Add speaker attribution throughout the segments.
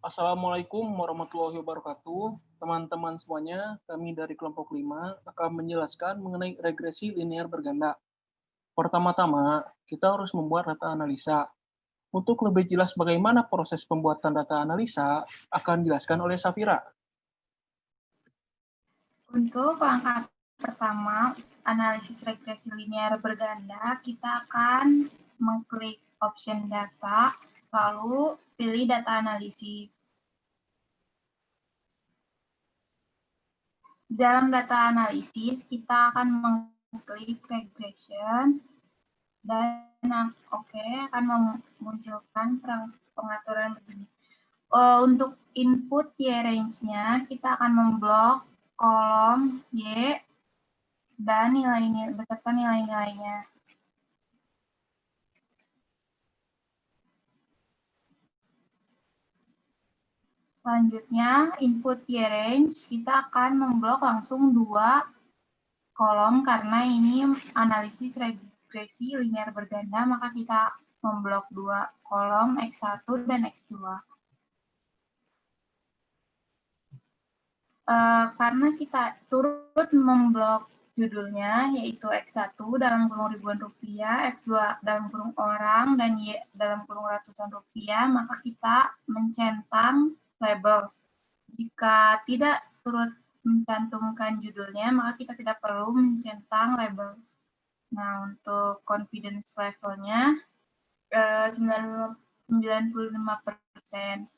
Speaker 1: Assalamualaikum warahmatullahi wabarakatuh. Teman-teman semuanya, kami dari kelompok 5 akan menjelaskan mengenai regresi linear berganda. Pertama-tama, kita harus membuat data analisa. Untuk lebih jelas bagaimana proses pembuatan data analisa, akan dijelaskan oleh Safira.
Speaker 2: Untuk langkah pertama, analisis regresi linear berganda, kita akan mengklik option data, lalu pilih data analisis. Di dalam data analisis, kita akan mengklik regression, dan akan memunculkan pengaturan begini. Untuk input Y range-nya, kita akan memblok kolom Y dan nilainya beserta nilai-nilainya. Selanjutnya, input Y range, kita akan memblok langsung 2 kolom karena ini analisis regresi linear berganda, maka kita memblok 2 kolom X1 dan X2. Karena kita turut memblok judulnya, yaitu X1 dalam kurung ribuan rupiah, X2 dalam kurung orang, dan Y dalam kurung ratusan rupiah, maka kita mencentang labels. Jika tidak turut mencantumkan judulnya, maka kita tidak perlu mencentang labels. Nah, untuk confidence levelnya 95%.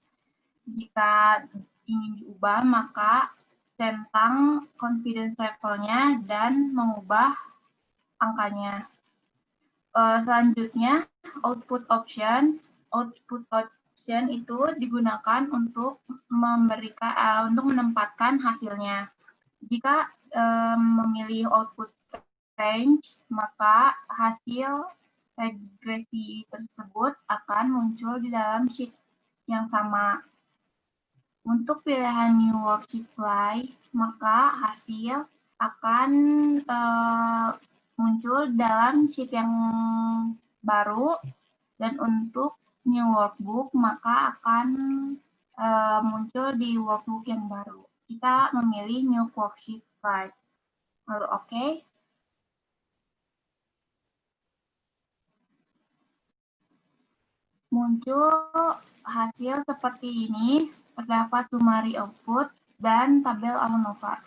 Speaker 2: Jika ingin diubah, maka centang confidence levelnya dan mengubah angkanya. Selanjutnya, output option. Output option itu digunakan untuk untuk menempatkan hasilnya. Jika memilih output range, maka hasil regresi tersebut akan muncul di dalam sheet yang sama. Untuk pilihan New Worksheet Fly, maka hasil akan muncul dalam sheet yang baru, dan untuk New Workbook maka akan muncul di workbook yang baru. Kita memilih New Worksheet Fly. Lalu oke. Muncul hasil seperti ini. Terdapat summary output dan tabel ANOVA.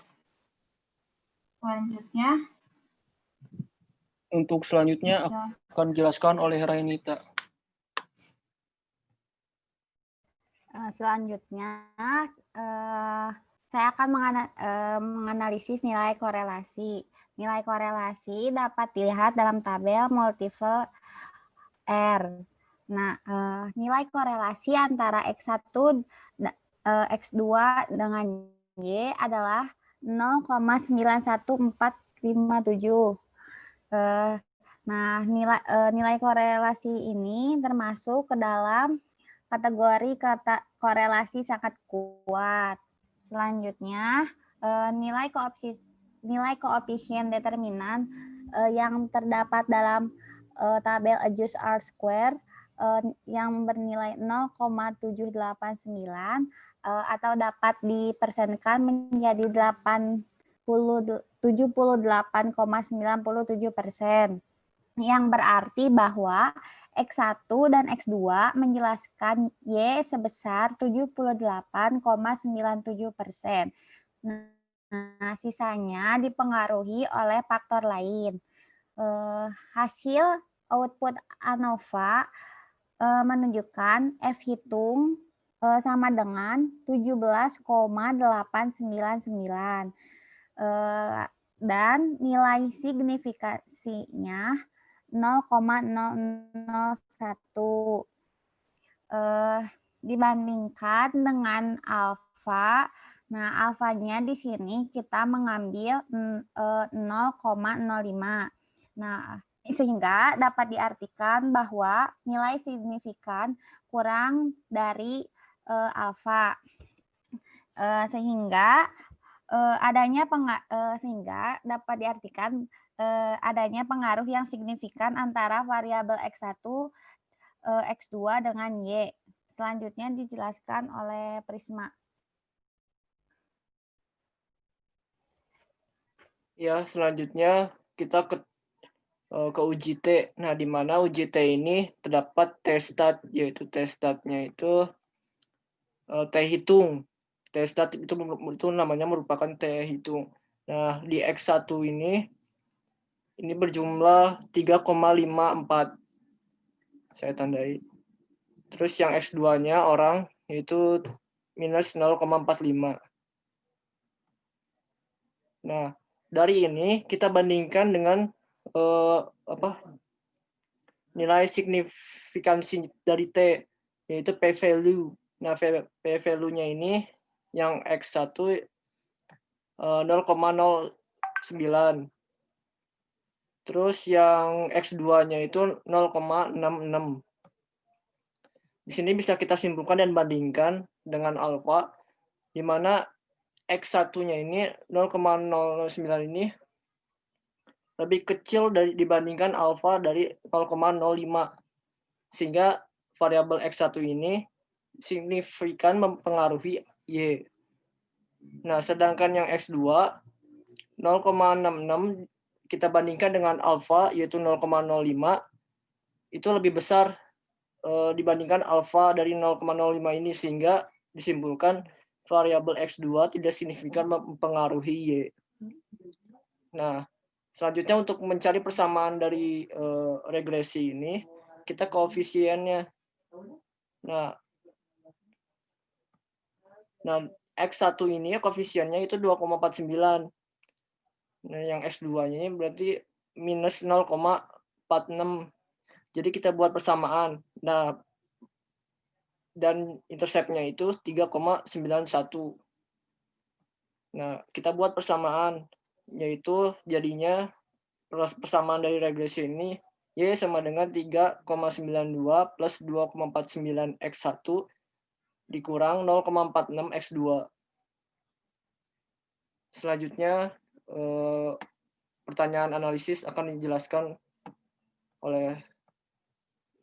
Speaker 2: Selanjutnya.
Speaker 1: Untuk selanjutnya akan dijelaskan oleh Rainita.
Speaker 3: Selanjutnya, saya akan menganalisis nilai korelasi. Nilai korelasi dapat dilihat dalam tabel multiple R. Nah, nilai korelasi antara X1, X2 dengan Y adalah 0,91457. Nah, nilai korelasi ini termasuk ke dalam kategori korelasi sangat kuat. Selanjutnya, nilai koefisien determinan yang terdapat dalam tabel adjust R-square yang bernilai 0,789 atau dapat dipersenkan menjadi 78,97%, yang berarti bahwa X1 dan X2 menjelaskan Y sebesar 78,97%. Nah, sisanya dipengaruhi oleh faktor lain. Hasil output ANOVA menunjukkan F hitung sama dengan 17,899. Dan nilai signifikansinya 0,001 dibandingkan dengan alfa. Nah, alfanya di sini kita mengambil 0,05. Nah, sehingga dapat diartikan bahwa nilai signifikan kurang dari alfa. Sehingga dapat diartikan adanya pengaruh yang signifikan antara variabel X1 X2 dengan Y. Selanjutnya dijelaskan oleh Prisma.
Speaker 4: Ya, selanjutnya kita ke uji T. Nah, di mana uji T ini terdapat T-stat, yaitu T-statnya itu T hitung. T-stat itu namanya merupakan T hitung. Nah, di X1 ini berjumlah 3,54. Saya tandai. Terus yang X2-nya orang yaitu minus 0,45. Nah, dari ini kita bandingkan dengan nilai signifikansi dari T, yaitu p-value. Nah, p-value-nya ini yang X1 0,09. Terus yang X2-nya itu 0,66. Di sini bisa kita simpulkan dan bandingkan dengan alfa, di mana X1-nya ini 0,09 ini lebih kecil dibandingkan alfa dari 0,05. Sehingga variabel X1 ini signifikan mempengaruhi Y. Nah, sedangkan yang X2 0,66 kita bandingkan dengan alfa yaitu 0,05 itu lebih besar dibandingkan alfa dari 0,05 ini, sehingga disimpulkan variabel X2 tidak signifikan mempengaruhi Y. Nah, selanjutnya untuk mencari persamaan dari regresi ini, kita koefisiennya. Nah, X1 ini koefisiennya itu 2,49. Nah, yang X2-nya ini berarti minus 0,46. Jadi kita buat persamaan. Nah, dan interceptnya itu 3,91. Nah, kita buat persamaan, yaitu jadinya persamaan dari regresi ini Y sama dengan 3,92 plus 2,49 X1 dikurang 0,46 X2. Selanjutnya pertanyaan analisis akan dijelaskan oleh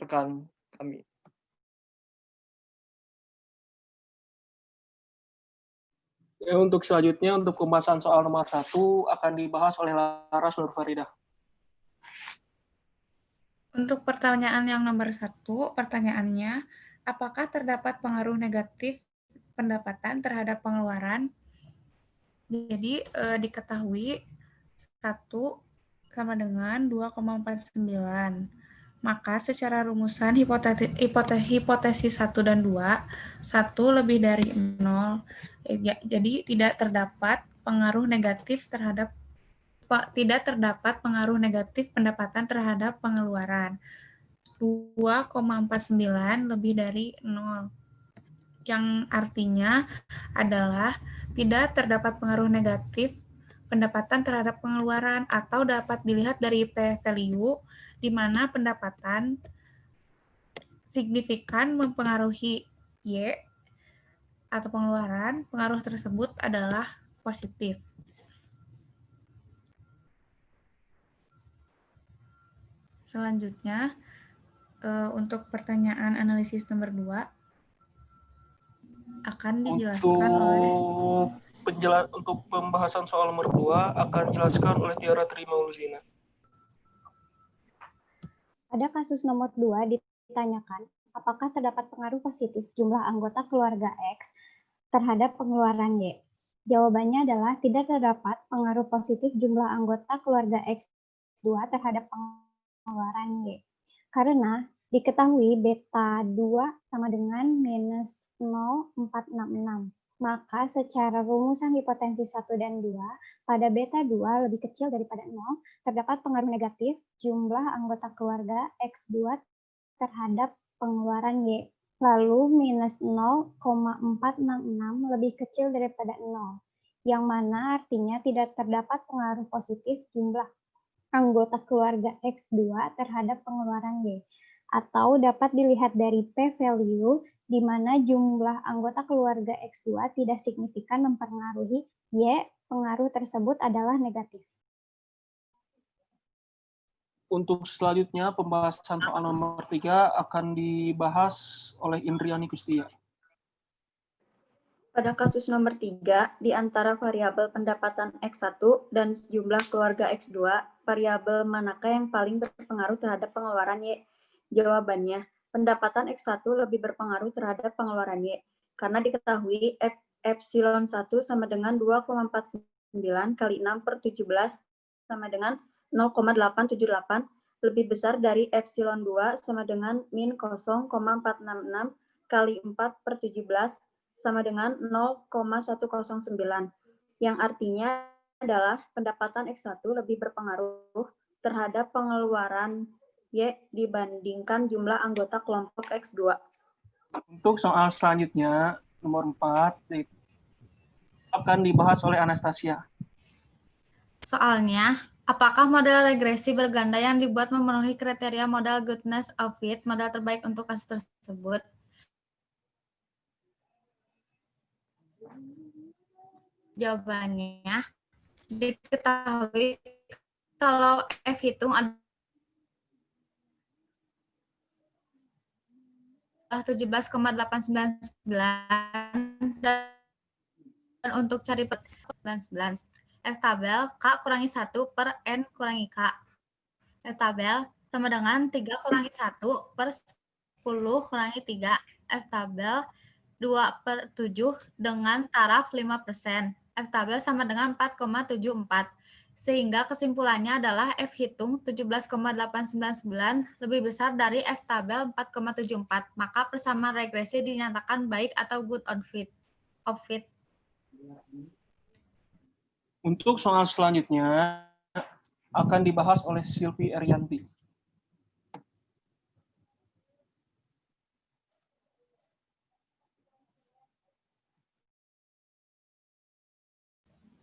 Speaker 4: rekan kami.
Speaker 1: Untuk selanjutnya, untuk pembahasan soal nomor 1 akan dibahas oleh Laras Nurfaridah.
Speaker 5: Untuk pertanyaan yang nomor 1, pertanyaannya, apakah terdapat pengaruh negatif pendapatan terhadap pengeluaran? Jadi diketahui 1 sama dengan 2,49. Maka secara rumusan hipotesis 1 dan 2, 1 lebih dari 0. Jadi tidak terdapat pengaruh negatif pendapatan terhadap pengeluaran. 2,49 lebih dari 0. Yang artinya adalah tidak terdapat pengaruh negatif pendapatan terhadap pengeluaran, atau dapat dilihat dari p-value di mana pendapatan signifikan mempengaruhi Y atau pengeluaran, pengaruh tersebut adalah positif. Selanjutnya, untuk pertanyaan analisis nomor 2 akan dijelaskan
Speaker 1: untuk pembahasan soal nomor 2 akan dijelaskan oleh Tiara Trimaulzina.
Speaker 6: Pada kasus nomor 2 ditanyakan, apakah terdapat pengaruh positif jumlah anggota keluarga X terhadap pengeluaran Y? Jawabannya adalah tidak terdapat pengaruh positif jumlah anggota keluarga X2 terhadap pengeluaran Y. Karena diketahui beta 2 sama dengan minus 0,466. Maka secara rumusan hipotensi 1 dan 2, pada beta 2 lebih kecil daripada 0, terdapat pengaruh negatif jumlah anggota keluarga X2 terhadap pengeluaran Y. Lalu minus 0,466 lebih kecil daripada 0, yang mana artinya tidak terdapat pengaruh positif jumlah anggota keluarga X2 terhadap pengeluaran Y. Atau dapat dilihat dari p-value di mana jumlah anggota keluarga X2 tidak signifikan mempengaruhi Y, pengaruh tersebut adalah negatif.
Speaker 1: Untuk selanjutnya, pembahasan soal nomor 3 akan dibahas oleh Indriani Kustia.
Speaker 7: Pada kasus nomor 3, di antara variabel pendapatan X1 dan jumlah keluarga X2, variabel manakah yang paling berpengaruh terhadap pengeluaran Y? Jawabannya, pendapatan X1 lebih berpengaruh terhadap pengeluaran Y, karena diketahui epsilon 1 sama dengan 2,49 kali 6 per 17 sama dengan 0,878, lebih besar dari epsilon 2 sama dengan min 0,466 kali 4 per 17 sama dengan 0,109, yang artinya adalah pendapatan X1 lebih berpengaruh terhadap pengeluaran Y dibandingkan jumlah anggota kelompok X2.
Speaker 1: Untuk soal selanjutnya, nomor 4, akan dibahas oleh Anastasia.
Speaker 5: Soalnya, apakah model regresi berganda yang dibuat memenuhi kriteria model goodness of fit, model terbaik untuk kasus tersebut? Jawabannya, diketahui kalau F hitung adalah 17,899 dan untuk cari 99. F tabel K kurangi 1 per N kurangi K. F tabel sama dengan 3 kurangi 1 per 10 kurangi 3. F tabel 2 per 7 dengan taraf 5%. F tabel sama dengan 4,74. Sehingga kesimpulannya adalah F hitung 17,899 lebih besar dari F tabel 4,74. Maka persamaan regresi dinyatakan baik atau good on fit. Of fit.
Speaker 1: Untuk soal selanjutnya akan dibahas oleh Silvi Erianti.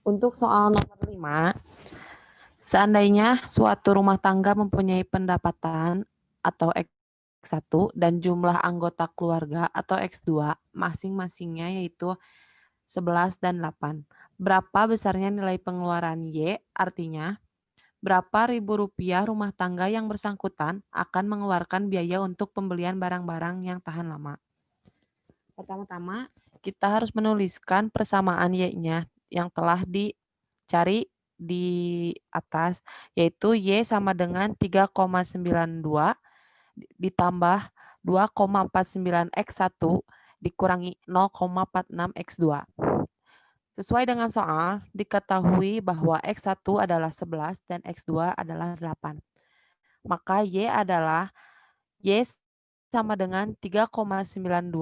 Speaker 8: Untuk soal nomor 5, seandainya suatu rumah tangga mempunyai pendapatan atau X1 dan jumlah anggota keluarga atau X2 masing-masingnya yaitu 11 dan 8. Berapa besarnya nilai pengeluaran Y? Artinya, berapa ribu rupiah rumah tangga yang bersangkutan akan mengeluarkan biaya untuk pembelian barang-barang yang tahan lama. Pertama-tama, kita harus menuliskan persamaan Y-nya yang telah dicari di atas, yaitu Y sama dengan 3,92 ditambah 2,49 X1 dikurangi 0,46 X2. Sesuai dengan soal, diketahui bahwa X1 adalah 11 dan X2 adalah 8. Maka Y adalah Y sama dengan 3,92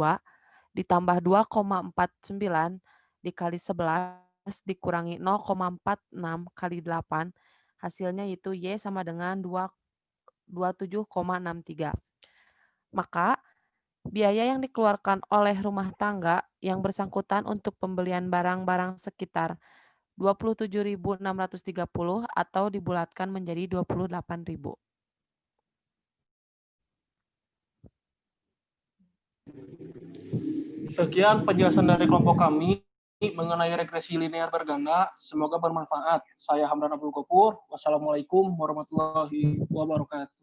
Speaker 8: ditambah 2,49 dikali 11 dikurangi 0,46 kali 8. Hasilnya yaitu Y sama dengan 27,63. Maka biaya yang dikeluarkan oleh rumah tangga yang bersangkutan untuk pembelian barang-barang sekitar 27.630 atau dibulatkan menjadi 28.000.
Speaker 1: Sekian penjelasan dari kelompok kami mengenai regresi linear berganda. Semoga bermanfaat. Saya Hamdan Abdul Gopur. Wassalamualaikum warahmatullahi wabarakatuh.